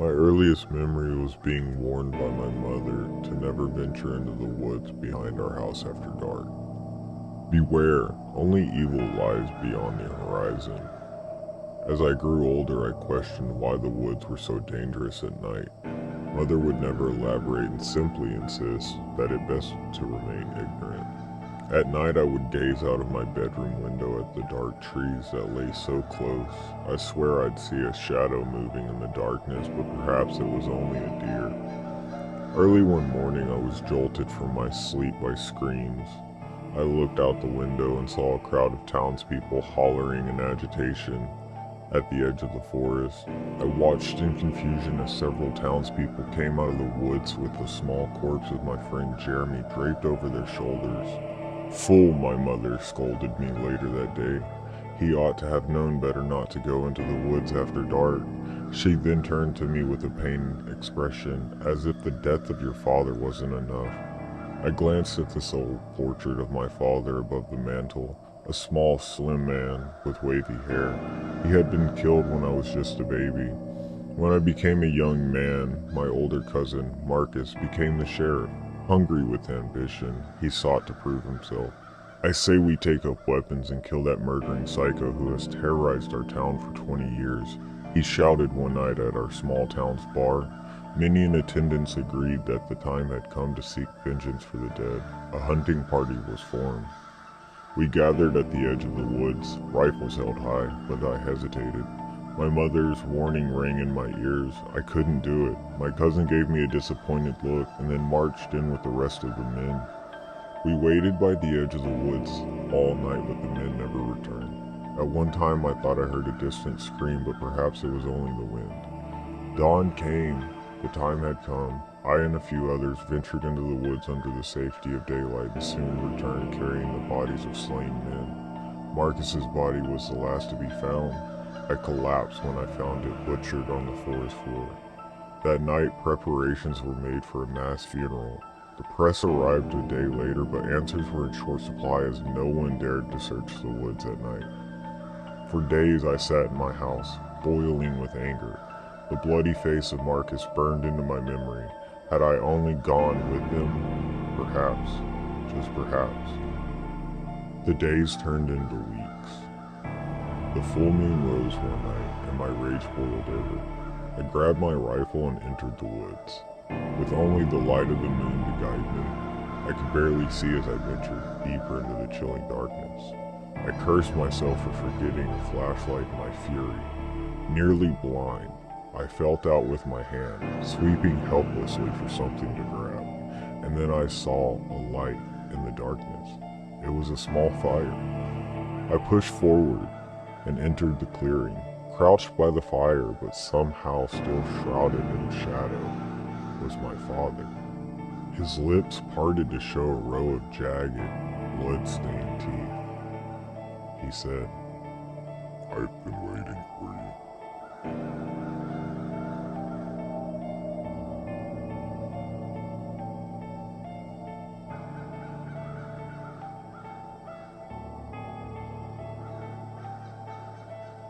My earliest memory was being warned by my mother to never venture into the woods behind our house after dark. Beware, only evil lies beyond the horizon. As I grew older, I questioned why the woods were so dangerous at night. Mother would never elaborate and simply insist that it best to remain ignorant. At night, I would gaze out of my bedroom window at the dark trees that lay so close. I swear I'd see a shadow moving in the darkness, but perhaps it was only a deer. Early one morning, I was jolted from my sleep by screams. I looked out the window and saw a crowd of townspeople hollering in agitation at the edge of the forest. I watched in confusion as several townspeople came out of the woods with the small corpse of my friend Jeremy draped over their shoulders. "Fool," my mother scolded me later that day. "He ought to have known better not to go into the woods after dark." She then turned to me with a pained expression, as if the death of your father wasn't enough. I glanced at the old portrait of my father above the mantel, a small, slim man with wavy hair. He had been killed when I was just a baby. When I became a young man, my older cousin, Marcus, became the sheriff. Hungry with ambition, he sought to prove himself. "I say we take up weapons and kill that murdering psycho who has terrorized our town for 20 years, he shouted one night at our small town's bar. Many in attendance agreed that the time had come to seek vengeance for the dead. A hunting party was formed. We gathered at the edge of the woods, rifles held high, but I hesitated. My mother's warning rang in my ears. I couldn't do it. My cousin gave me a disappointed look and then marched in with the rest of the men. We waited by the edge of the woods all night, but the men never returned. At one time I thought I heard a distant scream, but perhaps it was only the wind. Dawn came. The time had come. I and a few others ventured into the woods under the safety of daylight and soon returned carrying the bodies of slain men. Marcus's body was the last to be found. I collapsed when I found it butchered on the forest floor. That night, preparations were made for a mass funeral. The press arrived a day later, but answers were in short supply as no one dared to search the woods at night. For days I sat in my house, boiling with anger. The bloody face of Marcus burned into my memory. Had I only gone with him? Perhaps, just perhaps. The days turned into weeks. The full moon rose one night, and my rage boiled over. I grabbed my rifle and entered the woods. With only the light of the moon to guide me, I could barely see as I ventured deeper into the chilling darkness. I cursed myself for forgetting a flashlight in my fury. Nearly blind, I felt out with my hand, sweeping helplessly for something to grab, and then I saw a light in the darkness. It was a small fire. I pushed forward and entered the clearing, crouched by the fire, but somehow still shrouded in shadow, was my father. His lips parted to show a row of jagged, blood-stained teeth. He said, "I've been waiting for you."